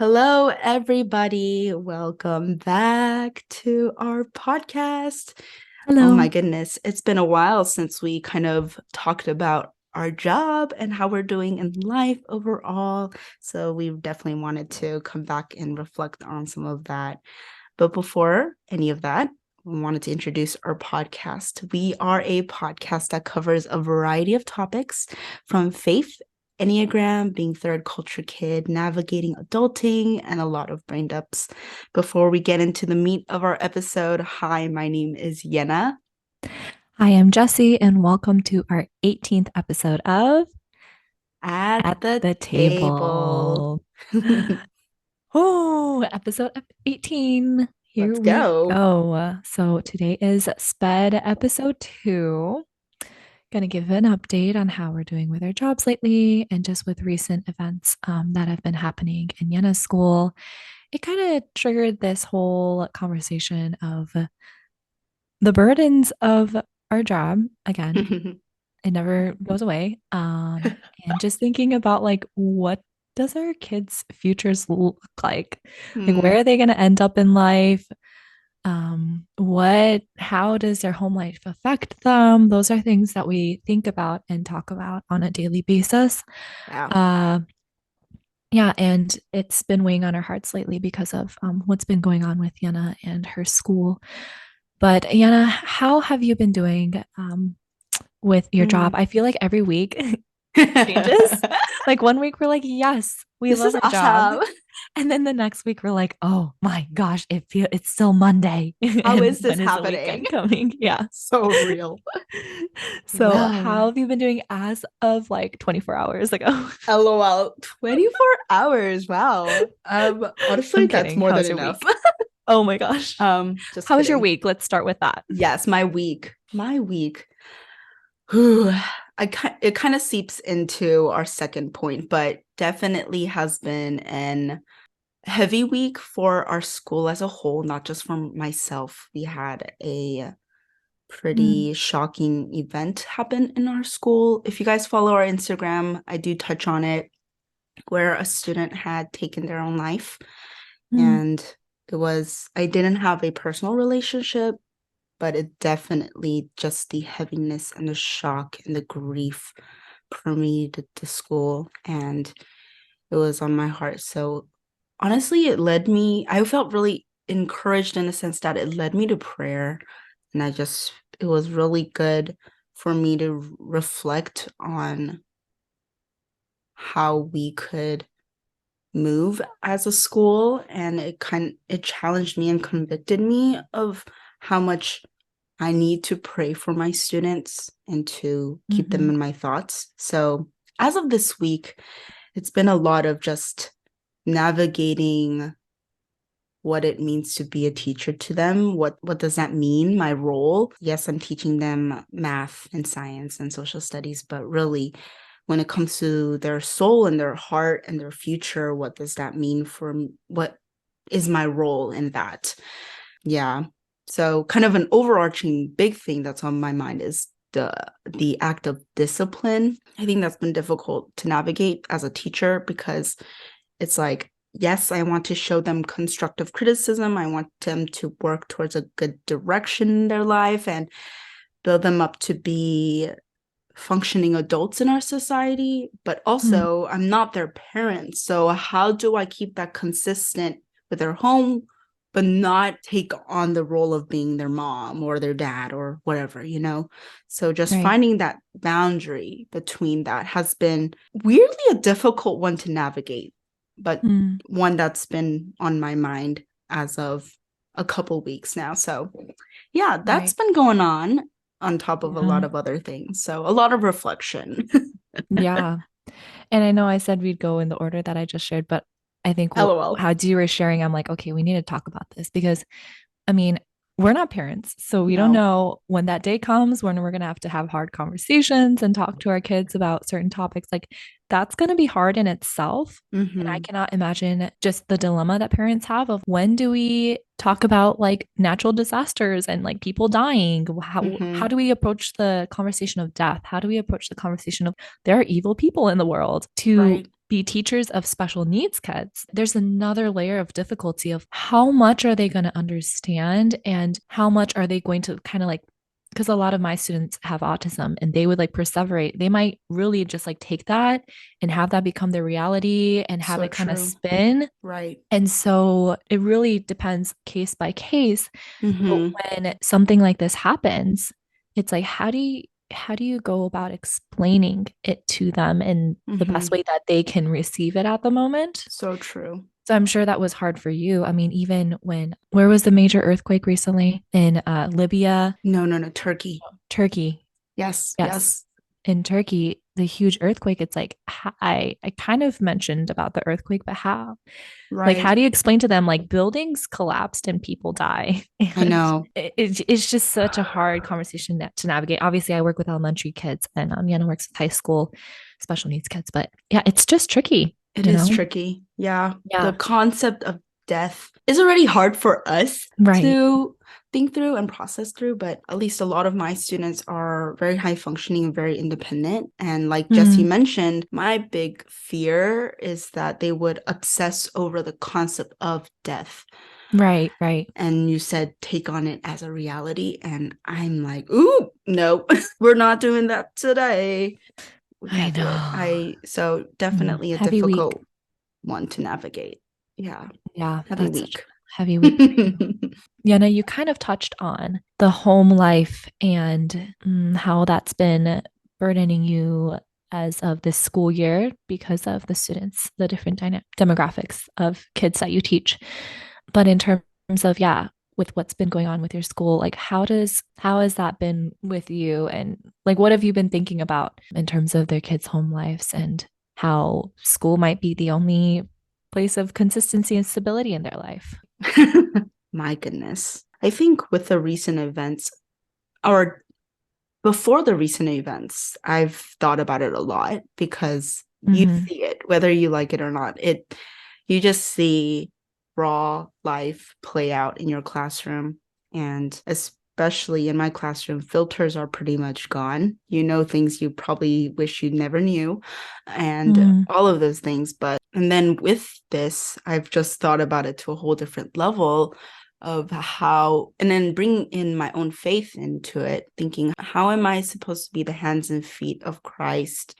Hello, everybody. Welcome back to our podcast. Oh my Hello. goodness. It's been a while since we kind of talked about our job and how we're doing in life overall. So we definitely wanted to come back and reflect on some of that. But before any of that, we wanted to introduce our podcast. We are a podcast that covers a variety of topics from faith, Enneagram, being third culture kid, navigating adulting, and a lot of brain dumps. Before we get into the meat of our episode, hi, my name is Yehna. I am Jessie, and welcome to our 18th episode of At At the the table. Table. Oh, episode 18. Here Let's we go. go. So today is SPED episode 2. Going to give an update on how we're doing with our jobs lately and just with recent events that have been happening in Yena's school. It kind of triggered this whole conversation of the burdens of our job again. It never goes away. And just thinking about like what does our kids' futures look like? Like Hmm. where are they going to end up in life? How does their home life affect them? Those are things that we think about and talk about on a daily basis. Yeah. Uh, yeah, and it's been weighing on our hearts lately because of what's been going on with Yana and her school. But Yana, how have you been doing with your job? Hmm. I feel like every week changes. Like one week we're like, yes, we This love is our job. awesome. And then the next week we're like, oh my gosh, it's still Monday. How And is this when is the happening? weekend coming? Yeah. So real. So Well, how have you been doing as of like 24 hours ago? LOL, 24 hours. Wow. Honestly, I'm that's kidding. more than How's your enough. week? Oh my gosh. Just How was your kidding. week? Let's start with that. Yes, my week. My week. Whew, it kind of seeps into our second point, but definitely has been an heavy week for our school as a whole, not just for myself. We had a Mm, pretty shocking event happen in our school. If you guys follow our Instagram, I do touch on it, where a student had taken their own life. mm, And I didn't have a personal relationship, but it definitely just the heaviness and the shock and the grief permeated the school. And it was on my heart. So honestly, I felt really encouraged in the sense that it led me to prayer. And it was really good for me to reflect on how we could move as a school. And it challenged me and convicted me of how much I need to pray for my students and to keep them mhm, in my thoughts. So as of this week, it's been a lot of just navigating what it means to be a teacher to them. What does that mean? My role? Yes, I'm teaching them math and science and social studies, but really when it comes to their soul and their heart and their future, what does that mean for me? What is my role in that? Yeah. So kind of an overarching big thing that's on my mind is the act of discipline. I think that's been difficult to navigate as a teacher because it's like, yes, I want to show them constructive criticism. I want them to work towards a good direction in their life and build them up to be functioning adults in our society. But mm, also, I'm not their parent. So, how do I keep that consistent with their home, but not take on the role of being their mom or their dad or whatever, you know? So, just right. finding that boundary between that has been weirdly a difficult one to navigate, but Mm, one that's been on my mind as of a couple weeks now. So, yeah, that's right. been going on top of a Yeah. lot of other things. So, a lot of reflection. Yeah. And I know I said we'd go in the order that I just shared, but I think LOL. how you were sharing, I'm like, okay, we need to talk about this because I mean, we're not parents, so we don't No. know when that day comes when we're going to have hard conversations and talk to our kids about certain topics. Like, that's going to be hard in itself. And I Mm-hmm. cannot imagine just the dilemma that parents have of when do we talk about like natural disasters and like people dying? How Mm-hmm. do we approach the conversation of death? How do we approach the conversation of there are evil people in the world to Right. be teachers of special needs kids, there's another layer of difficulty of how much are they going to understand and how much are they going to kind of like, because a lot of my students have autism and they would like perseverate. They might really just like take that and have that become their reality and have So it kind of true. spin. Right. And so it really depends case by case. But Mm-hmm. when something like this happens, it's like, how do you go about explaining it to them in the best Mm-hmm. way that they can receive it at the moment? So true. So I'm sure that was hard for you. I mean, even when, where was the major earthquake recently? In Libya, No, no, no. Turkey. Turkey. Yes, Yes. yes. In Turkey, the huge earthquake, it's like, I kind of mentioned about the earthquake, but how? Like, how Right. do you explain to them like buildings collapsed and people die? I And know. it's just such a hard conversation to navigate. Obviously, I work with elementary kids and Yana works with high school special needs kids, but yeah, it's just tricky, It you is know? tricky. Yeah. The Yeah. concept of death is already hard for us Right. to think through and process through, but at least a lot of my students are very high functioning and very independent. And like Jessie Mm, mentioned, my big fear is that they would obsess over the concept of death. right. Right. And you said take on it as a reality. And I'm like, ooh, no, we're not doing that today. We I can't do it. know. So definitely a Heavy week. difficult one to navigate. Yeah. Yeah, Heavy that's such week. a heavy week for you. Yana, you kind of touched on the home life and how that's been burdening you as of this school year because of the students, the different demographics of kids that you teach. But in terms of, yeah, with what's been going on with your school, like how has that been with you? And like, what have you been thinking about in terms of their kids' home lives and how school might be the only place of consistency and stability in their life? My goodness. I think with the recent events, or before the recent events, I've thought about it a lot because you Mm-hmm. see it, whether you like it or not. You just see raw life play out in your classroom. And especially in my classroom, filters are pretty much gone. You know things you probably wish you never knew and Mm-hmm. all of those things. And then with this, I've just thought about it to a whole different level of how, and then bring in my own faith into it, thinking, how am I supposed to be the hands and feet of Christ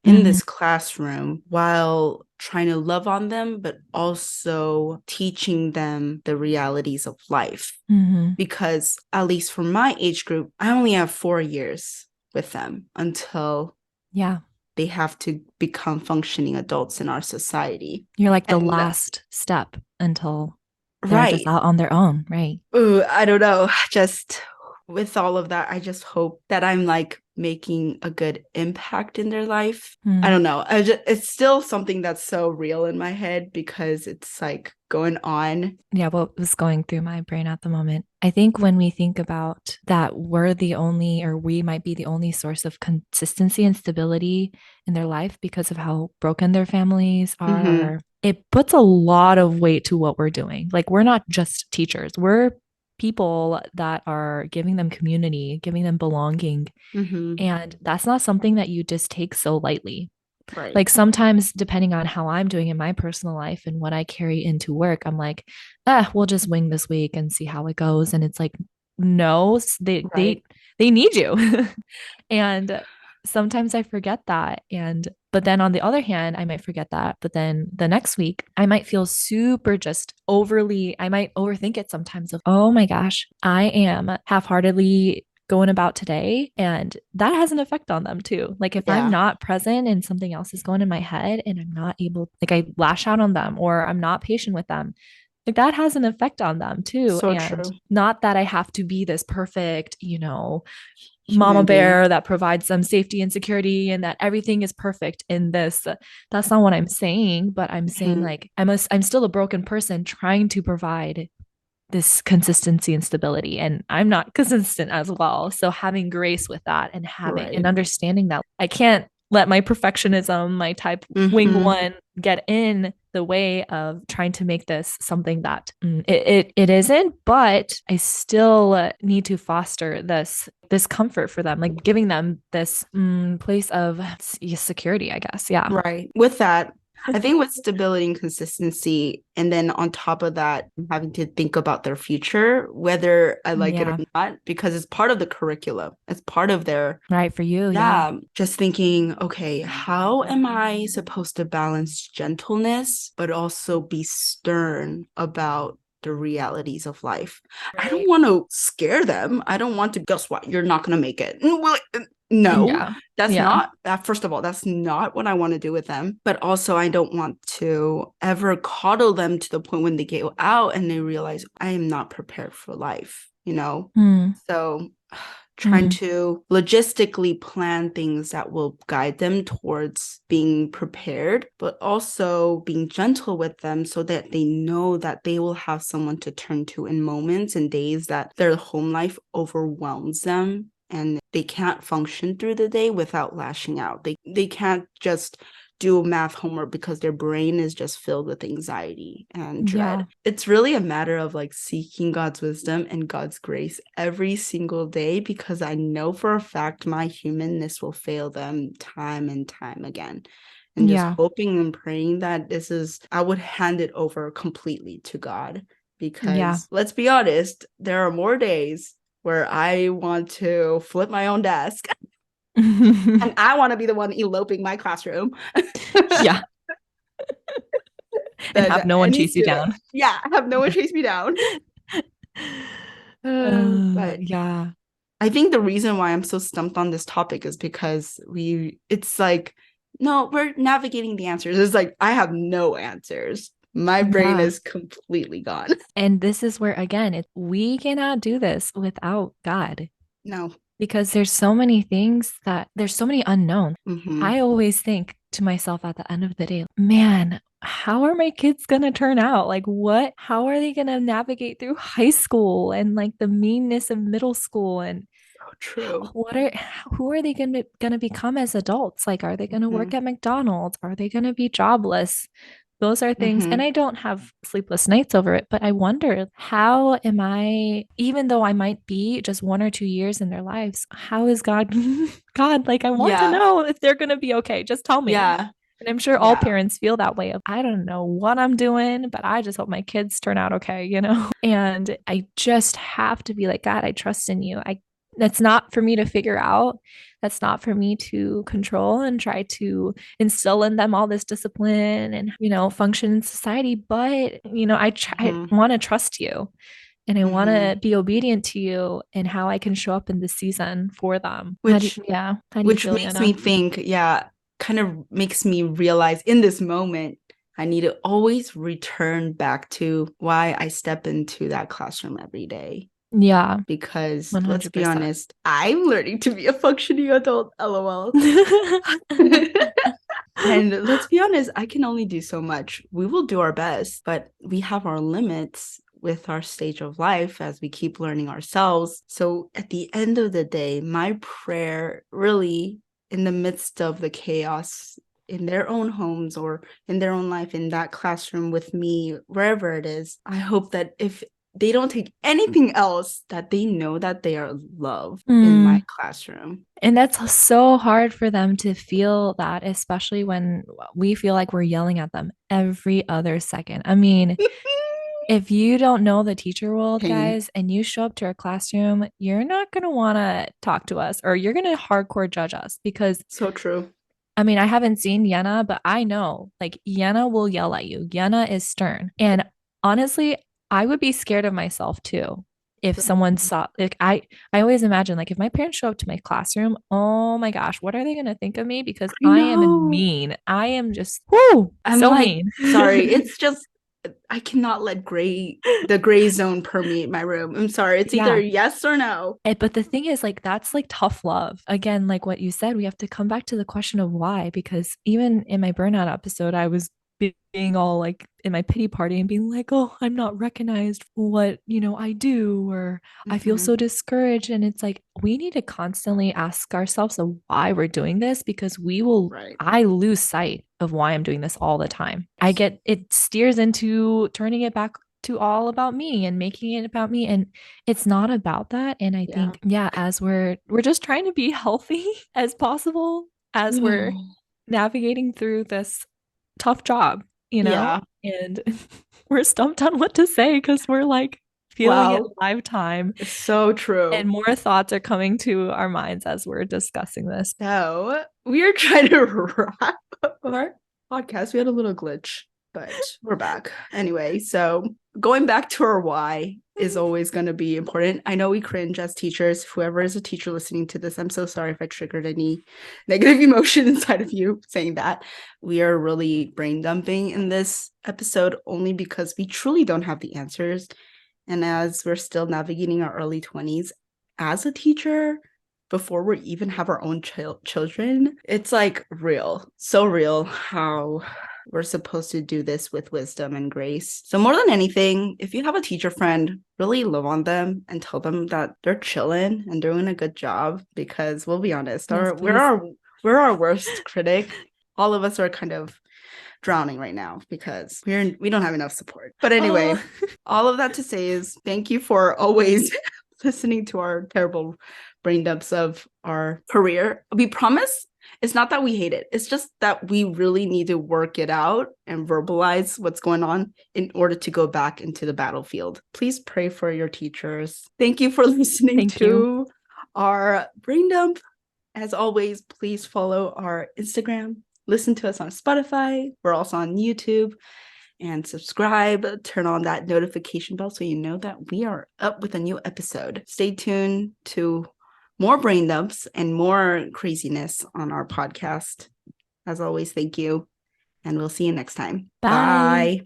in Mm-hmm. this classroom while trying to love on them, but also teaching them the realities of life? Mm-hmm. Because at least for my age group, I only have 4 years with them until Yeah. they have to become functioning adults in our society. You're like the And last step until they're just right. out on their own, right? Ooh, I don't know. Just with all of that, I just hope that I'm like making a good impact in their life. I Mm. don't know. It's still something that's so real in my head because it's like going on. Yeah, what was going through my brain at the moment. I think when we think about that, we're the only, or we might be the only source of consistency and stability in their life because of how broken their families Mm-hmm. are. It puts a lot of weight to what we're doing. Like, we're not just teachers, we're people that are giving them community, giving them belonging. Mm-hmm. And that's not something that you just take so lightly. Right. Like sometimes, depending on how I'm doing in my personal life and what I carry into work, I'm like, we'll just wing this week and see how it goes. And it's like, no, Right. they need you. And sometimes I forget that. And but then on the other hand, I might forget that. But then the next week, I might feel super just overly, I might overthink it sometimes of, oh my gosh, I am half-heartedly going about today. And that has an effect on them too. Like if I'm Yeah. not present and something else is going in my head and I'm not able, like I lash out on them or I'm not patient with them, like that has an effect on them too. So And true. not that I have to be this perfect, mama Human being. bear that provides them safety and security and that everything is perfect in this. That's not what I'm saying, but I'm saying Mm-hmm. like I'm still a broken person trying to provide this consistency and stability. And I'm not consistent as well. So having grace with that and having and Right. understanding that I can't let my perfectionism, my type wing Mm-hmm. one get in the way of trying to make this something that it isn't, but I still need to foster this comfort for them, like giving them this place of security, I guess. Yeah. Right. With that, I think with stability and consistency, and then on top of that, having to think about their future, whether I like it or Yeah. not, because it's part of the curriculum. It's part of their, Right. For you. Yeah. yeah, just thinking, okay, how am I supposed to balance gentleness, but also be stern about the realities of life? I don't Right. want to scare them. I don't want to, guess what? You're not going to make it. Well, no, Yeah. that's Yeah. not that. First of all, that's not what I want to do with them. But also, I don't want to ever coddle them to the point when they get out and they realize I am not prepared for life, you know? Mm. So trying Mm. to logistically plan things that will guide them towards being prepared, but also being gentle with them so that they know that they will have someone to turn to in moments and days that their home life overwhelms them and they can't function through the day without lashing out. They can't just do math homework because their brain is just filled with anxiety and dread. Yeah. It's really a matter of like seeking God's wisdom and God's grace every single day because I know for a fact my humanness will fail them time and time again. And just Yeah. hoping and praying that I would hand it over completely to God Yeah. because let's be honest, there are more days where I want to flip my own desk and I want to be the one eloping my classroom Yeah. And than have no one any chase you student. down. Yeah, have no one chase me down. But Yeah. I think the reason why I'm so stumped on this topic is because it's like, no, we're navigating the answers. It's like, I have no answers. My brain Yeah. is completely gone. And this is where, again, we cannot do this without God No. because there's so many unknowns. Mm-hmm. I always think to myself at the end of the day, man, how are my kids going to turn out? Like, how are they going to navigate through high school and like the meanness of middle school? And So true. what are, who are they going to become as adults? Like, are they going to Mm-hmm. work at McDonald's? Are they going to be jobless? Those are things, and Mm-hmm. I don't have sleepless nights over it, but I wonder how am I, even though I might be just 1 or 2 years in their lives, how is God, God, like I want to Yeah. know if they're going to be okay. Just tell me. Yeah. And I'm sure all Yeah. parents feel that way of, I don't know what I'm doing, but I just hope my kids turn out okay, you know? And I just have to be like, God, I trust in you. That's not for me to figure out. That's not for me to control and try to instill in them all this discipline and, function in society. But, I Mm-hmm. want to trust you and I want Mm-hmm. to be obedient to you and how I can show up in this season for them. Which How do you which feel, makes me Yana? think, yeah, kind of makes me realize in this moment, I need to always return back to why I step into that classroom every day. Yeah, Because let's be 100%. honest, I'm learning to be a functioning adult, lol. And let's be honest, I can only do so much. We will do our best, but we have our limits with our stage of life as we keep learning ourselves. So at the end of the day, my prayer really in the midst of the chaos in their own homes or in their own life, in that classroom with me, wherever it is, I hope that if they don't take anything else, that they know that they are loved in my Mm. classroom. And that's so hard for them to feel that, especially when we feel like we're yelling at them every other second. I mean, if you don't know the teacher world, Pain. guys, and you show up to our classroom, you're not going to want to talk to us or you're going to hardcore judge us because, So true. I mean, I haven't seen Yena, but I know like Yena will yell at you. Yena is stern. And honestly, I would be scared of myself too. If someone saw like I always imagine like if my parents show up to my classroom, oh my gosh, what are they gonna think of me? Because I I am know. mean. I am just whoo, I'm so like, mean. sorry, it's just I cannot let the gray zone permeate my room. I'm sorry. It's either Yeah. yes or no. But the thing is, like, that's like tough love. Again, like what you said, we have to come back to the question of why, because even in my burnout episode, I was being all like in my pity party and being like, oh, I'm not recognized for what, I do, or I feel Mm-hmm. so discouraged. And it's like, we need to constantly ask ourselves of why we're doing this because Right. I lose sight of why I'm doing this all the time. It steers into turning it back to all about me and making it about me. And it's not about that. And I Yeah. think, yeah, as we're just trying to be healthy as possible as we're navigating through this tough job, Yeah. and we're stumped on what to say because we're like feeling it Wow. live time. It's so And true. more thoughts are coming to our minds as we're discussing this. So we are trying to wrap up our podcast. We had a little glitch, but we're back. Anyway, so going back to our why is always going to be important. I know we cringe as teachers. Whoever is a teacher listening to this, I'm so sorry if I triggered any negative emotion inside of you saying that. We are really brain dumping in this episode only because we truly don't have the answers. And as we're still navigating our early 20s as a teacher, before we even have our own children, it's like so real how we're supposed to do this with wisdom and grace. So more than anything, if you have a teacher friend, really love on them and tell them that they're chilling and doing a good job, because we'll be honest, Yes, we're our worst critic. All of us are kind of drowning right now because we don't have enough support. But anyway, all of that to say is thank you for always listening to our terrible brain dumps of our career. We promise it's not that we hate it. It's just that we really need to work it out and verbalize what's going on in order to go back into the battlefield. Please pray for your teachers. Thank you for listening to our brain dump. As always, please follow our Instagram. Listen to us on Spotify. We're also on YouTube. And subscribe, turn on that notification bell so you know that we are up with a new episode. Stay tuned to more brain dumps and more craziness on our podcast. As always, thank you. And we'll see you next time. Bye. Bye.